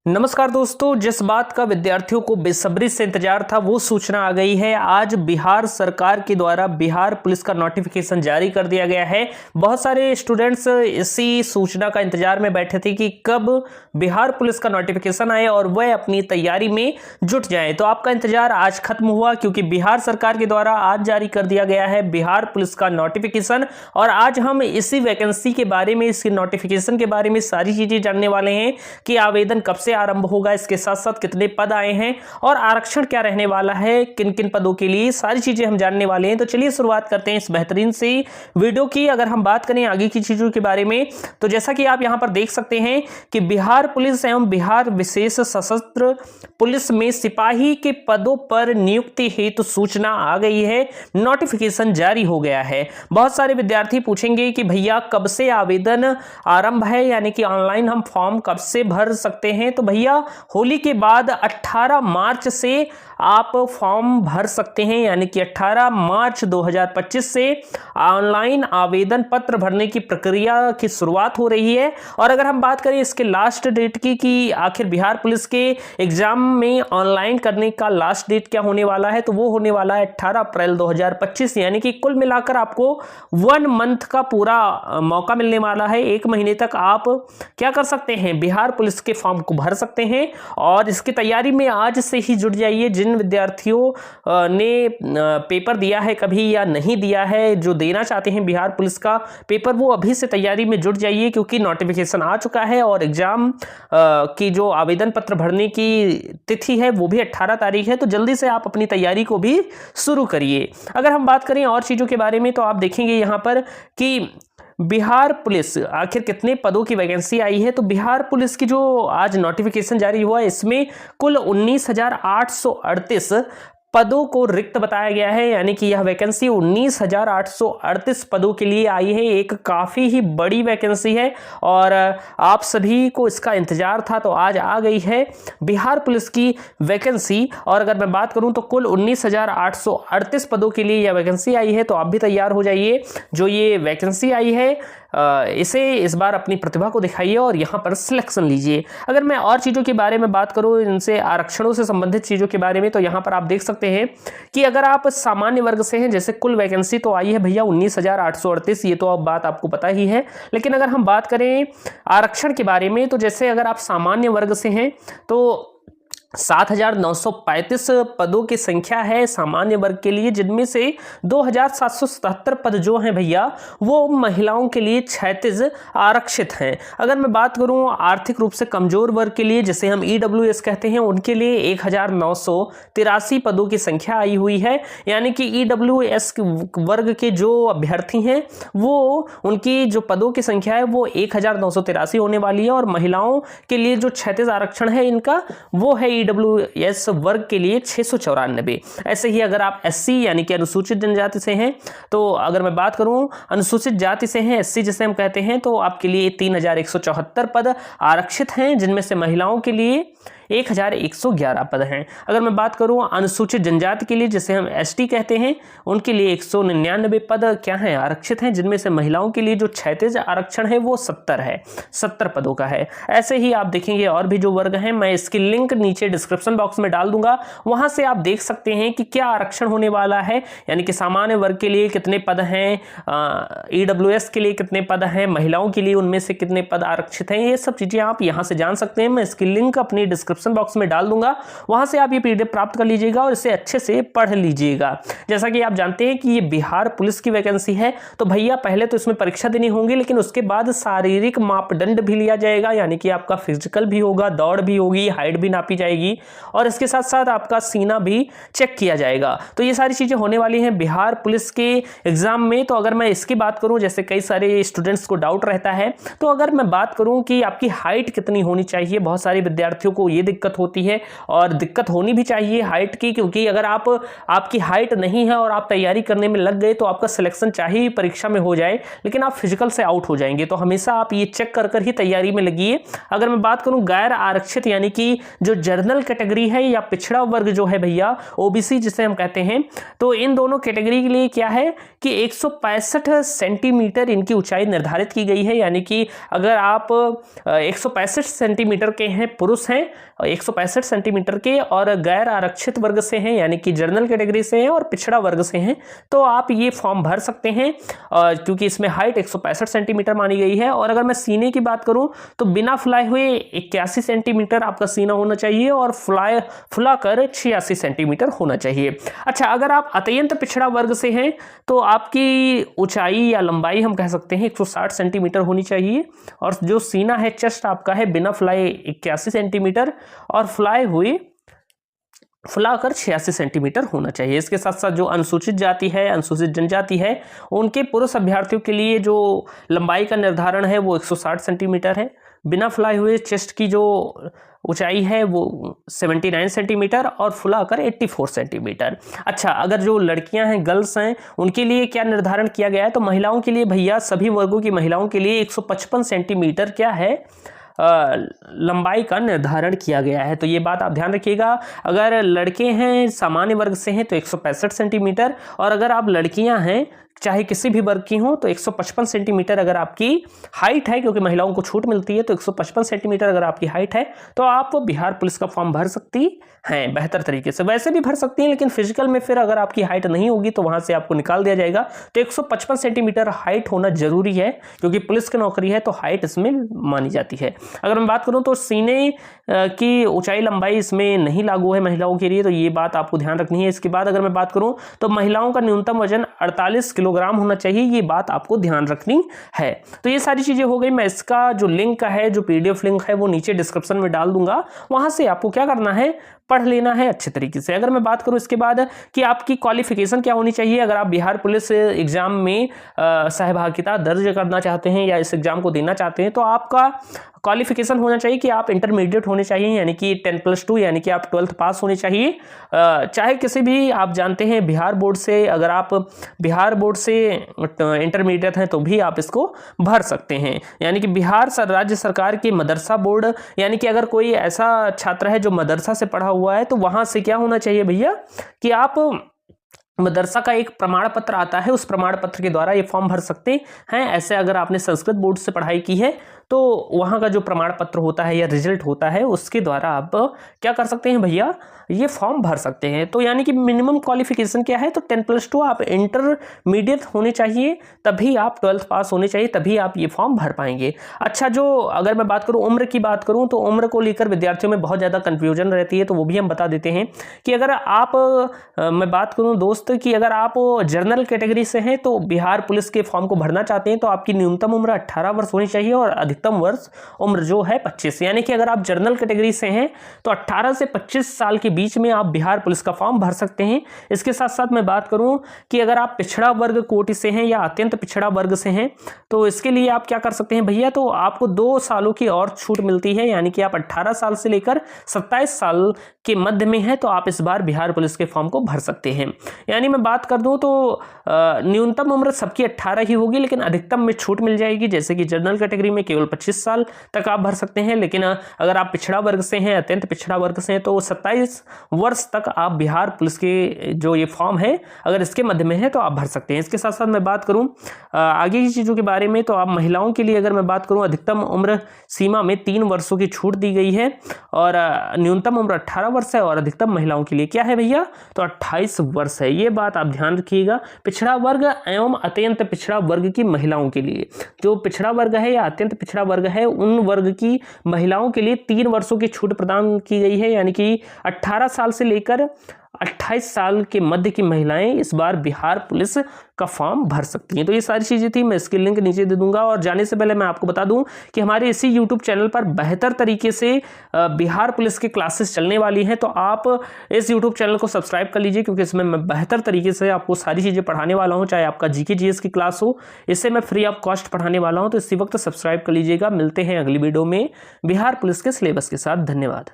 नमस्कार दोस्तों, जिस बात का विद्यार्थियों को बेसब्री से इंतजार था वो सूचना आ गई है। आज बिहार सरकार के द्वारा बिहार पुलिस का नोटिफिकेशन जारी कर दिया गया है। बहुत सारे स्टूडेंट्स इसी सूचना का इंतजार में बैठे थे कि कब बिहार पुलिस का नोटिफिकेशन आए और वह अपनी तैयारी में जुट जाए। तो आपका इंतजार आज खत्म हुआ, क्योंकि बिहार सरकार के द्वारा आज जारी कर दिया गया है बिहार पुलिस का नोटिफिकेशन। और आज हम इसी वैकेंसी के बारे में, इसके नोटिफिकेशन के बारे में सारी चीजें जानने वाले हैं कि आवेदन कब से आरंभ होगा, इसके साथ साथ कितने पद आए हैं और आरक्षण क्या रहने वाला है, किन किन पदों के लिए, सारी चीजें हम जानने वाले हैं। तो चलिए शुरुआत करते हैं इस बेहतरीन से वीडियो की। अगर हम बात करें आगे की चीजों के बारे में, तो जैसा कि आप यहां पर देख सकते हैं कि बिहार पुलिस एवं बिहार विशेष सशस्त्र पुलिस में सिपाही के पदों पर नियुक्ति हेतु सूचना आ गई है, नोटिफिकेशन जारी हो गया है। बहुत सारे विद्यार्थी पूछेंगे कि भैया कब से आवेदन आरंभ है, यानी कि ऑनलाइन हम फॉर्म कब से भर सकते हैं। तो भैया होली के बाद 18 मार्च से आप फॉर्म भर सकते हैं, यानी कि 18 मार्च 2025 से ऑनलाइन आवेदन पत्र भरने की प्रक्रिया की शुरुआत हो रही है। और अगर हम बात करें इसके लास्ट डेट की कि आखिर बिहार पुलिस के एग्जाम में ऑनलाइन करने का लास्ट डेट क्या होने वाला है, तो वो होने वाला है 18 अप्रैल 2025, यानी कि कुल मिलाकर आपको 1 मंथ का पूरा मौका मिलने वाला है। 1 महीने तक आप क्या कर सकते हैं, बिहार पुलिस के फॉर्म को भर सकते हैं। और इसकी तैयारी में आज से ही जुट जाइए। जिन विद्यार्थियों ने पेपर दिया है कभी या नहीं दिया है, जो देना चाहते हैं बिहार पुलिस का पेपर, वो अभी से तैयारी में जुट जाइए, क्योंकि नोटिफिकेशन आ चुका है और एग्जाम की जो आवेदन पत्र भरने की तिथि है वो भी 18 तारीख है। तो जल्दी से आप अपनी तैयारी को भी शुरू करिए। अगर हम बात करें और चीजों के बारे में, तो आप देखेंगे यहां पर कि बिहार पुलिस आखिर कितने पदों की वैकेंसी आई है। तो बिहार पुलिस की जो आज नोटिफिकेशन जारी हुआ, इसमें कुल 19,838 पदों को रिक्त बताया गया है, यानी कि यह वैकेंसी 19,838 पदों के लिए आई है। एक काफ़ी ही बड़ी वैकेंसी है और आप सभी को इसका इंतजार था, तो आज आ गई है बिहार पुलिस की वैकेंसी। और अगर मैं बात करूं तो कुल 19,838 पदों के लिए यह वैकेंसी आई है। तो आप भी तैयार हो जाइए। जो ये वैकेंसी आई है इसे इस बार अपनी प्रतिभा को दिखाइए और यहाँ पर सिलेक्शन लीजिए। अगर मैं और चीज़ों के बारे में बात करूँ, इनसे आरक्षणों से संबंधित चीज़ों के बारे में, तो यहाँ पर आप देख सकते हैं कि अगर आप सामान्य वर्ग से हैं, जैसे कुल वैकेंसी तो आई है भैया 19,838, ये तो अब बात आपको पता ही है। लेकिन अगर हम बात करें आरक्षण के बारे में, तो जैसे अगर आप सामान्य वर्ग से हैं तो 7,935 पदों की संख्या है सामान्य वर्ग के लिए, जिनमें से 2,777 पद जो हैं भैया वो महिलाओं के लिए 36 आरक्षित हैं। अगर मैं बात करूं आर्थिक रूप से कमजोर वर्ग के लिए, जिसे हम EWS कहते हैं, उनके लिए 1,983 पदों की संख्या आई हुई है। यानी कि EWS वर्ग के जो अभ्यर्थी हैं वो उनकी जो पदों की संख्या है वो 1,983 होने वाली है। और महिलाओं के लिए जो 36 आरक्षण है इनका, वो है EWS वर्ग के लिए 694। ऐसे ही अगर आप SC यानी कि अनुसूचित जनजाति से हैं, तो अगर मैं बात करूं अनुसूचित जाति से हैं, SC जिसे हम कहते हैं, तो आपके लिए 3,174 पद आरक्षित हैं, जिनमें से महिलाओं के लिए 1,111 पद हैं। अगर मैं बात करूं अनुसूचित जनजाति के लिए, जिसे हम ST कहते हैं, उनके लिए 199 पद क्या हैं, आरक्षित हैं, जिनमें से महिलाओं के लिए जो 36 आरक्षण है वो 70 है, 70 पदों का है। ऐसे ही आप देखेंगे और भी जो वर्ग हैं, मैं इसकी लिंक नीचे डिस्क्रिप्शन बॉक्स में डाल दूंगा, वहां से आप देख सकते हैं कि क्या आरक्षण होने वाला है, यानी कि सामान्य वर्ग के लिए कितने पद हैं, EWS के लिए कितने पद हैं, महिलाओं के लिए उनमें से कितने पद आरक्षित हैं। ये सब चीजें आप यहां से जान सकते हैं। मैं इसकी लिंक अपनी डिस्क्रिप्शन बॉक्स में डाल दूंगा, वहां से आप ये PDF प्राप्त कर लीजिएगा और इसे अच्छे से पढ़ लीजिएगा। जैसा कि आप जानते हैं कि ये बिहार पुलिस की वैकेंसी है, तो भैया पहले तो इसमें परीक्षा देनी होगी, लेकिन उसके बाद शारीरिक मापदंड भी लिया जाएगा, यानी कि आपका फिजिकल भी होगा, दौड़ भी होगी, हाइट भी नापी जाएगी और इसके साथ साथ आपका सीना भी चेक किया जाएगा। तो ये सारी चीजें होने वाली हैं बिहार पुलिस के एग्जाम में। तो अगर मैं इसकी बात करूं, जैसे कई सारे स्टूडेंट्स को डाउट रहता है, तो अगर मैं बात करूं कि आपकी हाइट कितनी होनी चाहिए, बहुत सारे विद्यार्थियों को ये ये दिक्कत होती है, और दिक्कत होनी भी चाहिए हाइट की, क्योंकि अगर आपकी हाइट नहीं है और आप तैयारी करने में लग गए तो आपका सिलेक्शन चाहे ही परीक्षा में हो जाए लेकिन आप फिजिकल से आउट हो जाएंगे। तो हमेशा आप ये चेक कर ही तैयारी में लगिए। अगर मैं बात करूं गैर आरक्षित यानी कि जो जनरल कैटेगरी है या पिछड़ा वर्ग जो है भैया, ओबीसी जिसे हम कहते हैं, तो इन दोनों कैटेगरी के लिए क्या है कि 165 सेंटीमीटर इनकी ऊंचाई निर्धारित की गई है। यानी कि अगर आप 165 सेंटीमीटर के हैं, पुरुष हैं 165 सेंटीमीटर के, और गैर आरक्षित वर्ग से हैं यानी कि जनरल कैटेगरी से हैं और पिछड़ा वर्ग से हैं, तो आप ये फॉर्म भर सकते हैं क्योंकि इसमें हाइट 165 सेंटीमीटर मानी गई है। और अगर मैं सीने की बात करूं तो बिना फुलाए हुए 81 सेंटीमीटर आपका सीना होना चाहिए और फुलाकर 86 सेंटीमीटर होना चाहिए। अच्छा, अगर आप अत्यंत पिछड़ा वर्ग से हैं तो आपकी ऊंचाई या लंबाई हम कह सकते हैं 160 सेंटीमीटर होनी चाहिए, और जो सीना है, चेस्ट आपका है बिना फुलाए 81 सेंटीमीटर और फुलाकर 86 सेंटीमीटर होना चाहिए। इसके साथ साथ जो अनुसूचित जाति है, अनुसूचित जनजाति है, उनके पुरुष अभ्यर्थियों के लिए जो लंबाई का निर्धारण है वो 160 सेंटीमीटर है। बिना फुलाए हुए चेस्ट की जो ऊंचाई है वो 79 सेंटीमीटर और फुलाकर 84 सेंटीमीटर। अच्छा, अगर जो लड़कियां हैं, गर्ल्स हैं, उनके लिए क्या निर्धारण किया गया है, तो महिलाओं के लिए भैया, सभी वर्गों की महिलाओं के लिए 155 सेंटीमीटर क्या है लंबाई का निर्धारण किया गया है। तो ये बात आप ध्यान रखिएगा। अगर लड़के हैं, सामान्य वर्ग से हैं, तो 165 सेंटीमीटर, और अगर आप लड़कियां हैं चाहे किसी भी वर्ग की हो तो 155 सेंटीमीटर अगर आपकी हाइट है, क्योंकि महिलाओं को छूट मिलती है, तो 155 सेंटीमीटर अगर आपकी हाइट है तो आप बिहार पुलिस का फॉर्म भर सकती हैं बेहतर तरीके से। वैसे भी भर सकती हैं, लेकिन फिजिकल में फिर अगर आपकी हाइट नहीं होगी तो वहां से आपको निकाल दिया जाएगा। तो 155 सेंटीमीटर हाइट होना जरूरी है, क्योंकि पुलिस की नौकरी है तो हाइट इसमें मानी जाती है। अगर मैं बात करूं तो सीने की ऊंचाई लंबाई इसमें नहीं लागू है महिलाओं के लिए, तो ये बात आपको ध्यान रखनी है। इसके बाद अगर मैं बात करूं तो महिलाओं का न्यूनतम वजन 48 किलोग्राम होना चाहिए, ये बात आपको ध्यान रखनी है। तो ये सारी चीजें हो गई। मैं इसका जो लिंक है, जो पीडीएफ लिंक है, वो नीचे डिस्क्रिप्शन में डाल दूंगा, वहां से आपको क्या करना है, पढ़ लेना है अच्छे तरीके से। अगर मैं बात करूं इसके बाद कि आपकी क्वालिफिकेशन क्या होनी चाहिए, अगर आप बिहार पुलिस एग्जाम में सहभागिता दर्ज करना चाहते हैं या इस एग्जाम को देना चाहते हैं, तो आपका क्वालिफिकेशन होना चाहिए कि आप इंटरमीडिएट होने चाहिए, यानी कि 10+2 यानी कि आप 12th पास होने चाहिए। चाहे किसी भी, आप जानते हैं बिहार बोर्ड से, अगर आप बिहार बोर्ड से इंटरमीडिएट हैं तो भी आप इसको भर सकते हैं। यानी कि बिहार राज्य सरकार के मदरसा बोर्ड, यानी कि अगर कोई ऐसा छात्र है जो मदरसा से पढ़ा हुआ है तो वहां से क्या होना चाहिए भैया कि आप मदरसा का एक प्रमाण पत्र आता है, उस प्रमाण पत्र के द्वारा ये फॉर्म भर सकते हैं। ऐसे अगर आपने संस्कृत बोर्ड से पढ़ाई की है तो वहाँ का जो प्रमाण पत्र होता है या रिजल्ट होता है उसके द्वारा आप क्या कर सकते हैं भैया, ये फॉर्म भर सकते हैं। तो यानी कि मिनिमम क्वालिफिकेशन क्या है, तो 10+2 आप इंटरमीडिएट होने चाहिए, तभी आप 12th पास होने चाहिए, तभी आप ये फॉर्म भर पाएंगे। अच्छा, जो अगर मैं बात करूँ उम्र की बात करूँ तो उम्र को लेकर विद्यार्थियों में बहुत ज़्यादा कन्फ्यूजन रहती है, तो वो भी हम बता देते हैं कि अगर आप मैं बात करूँ दोस्त कि अगर आप जनरल कैटेगरी से हैं तो बिहार पुलिस के फॉर्म को भरना चाहते हैं तो आपकी न्यूनतम उम्र 18 वर्ष होनी चाहिए और अधिकतम वर्ष उम्र जो है 25। यानी कि अगर आप जनरल कैटेगरी से हैं तो 18 से 25 साल के बीच में आप बिहार पुलिस का फॉर्म भर सकते हैं। इसके साथ साथ मैं बात करूं कि अगर आप पिछड़ा वर्ग कोटि से हैं या अत्यंत पिछड़ा वर्ग से हैं तो इसके लिए आप क्या कर सकते हैं भैया, तो आपको 2 सालों की और छूट मिलती है। यानी कि आप 18 साल से लेकर 27 साल के मध्य में है तो आप इस बार बिहार पुलिस के फॉर्म को भर सकते हैं। यानी मैं बात कर दूं तो न्यूनतम उम्र सबकी 18 ही होगी, लेकिन अधिकतम में छूट मिल जाएगी। जैसे कि जनरल कैटेगरी में केवल 25 साल तक आप भर सकते हैं, लेकिन अगर आप पिछड़ा वर्ग से हैं, अत्यंत पिछड़ा वर्ग से हैं, तो 27 वर्ष तक आप बिहार पुलिस के जो ये फॉर्म है अगर इसके मध्य में है तो आप भर सकते हैं। इसके साथ साथ मैं बात करूं आगे की चीज़ों के बारे में, तो आप महिलाओं के लिए अगर मैं बात करूं अधिकतम उम्र सीमा में 3 वर्षों की छूट दी गई है और न्यूनतम उम्र 18 वर्ष है और अधिकतम महिलाओं के लिए क्या है भैया, तो 28 वर्ष है। ये बात आप ध्यान रखिएगा। पिछड़ा वर्ग एवं अत्यंत पिछड़ा वर्ग की महिलाओं के लिए, जो पिछड़ा वर्ग है या अत्यंत पिछड़ा वर्ग है उन वर्ग की महिलाओं के लिए 3 वर्षों की छूट प्रदान की गई है। यानी कि 18 साल से लेकर 28 साल के मध्य की महिलाएं इस बार बिहार पुलिस का फॉर्म भर सकती हैं। तो ये सारी चीज़ें थी, मैं इसकी लिंक नीचे दे दूंगा। और जाने से पहले मैं आपको बता दूं कि हमारे इसी YouTube चैनल पर बेहतर तरीके से बिहार पुलिस की क्लासेस चलने वाली हैं, तो आप इस YouTube चैनल को सब्सक्राइब कर लीजिए, क्योंकि इसमें मैं बेहतर तरीके से आपको सारी चीज़ें पढ़ाने वाला हूँ। चाहे आपका GK GS की क्लास हो, इससे मैं फ्री ऑफ कॉस्ट पढ़ाने वाला हूँ, तो इसी वक्त सब्सक्राइब कर लीजिएगा। मिलते हैं अगली वीडियो में बिहार पुलिस के सिलेबस के साथ। धन्यवाद।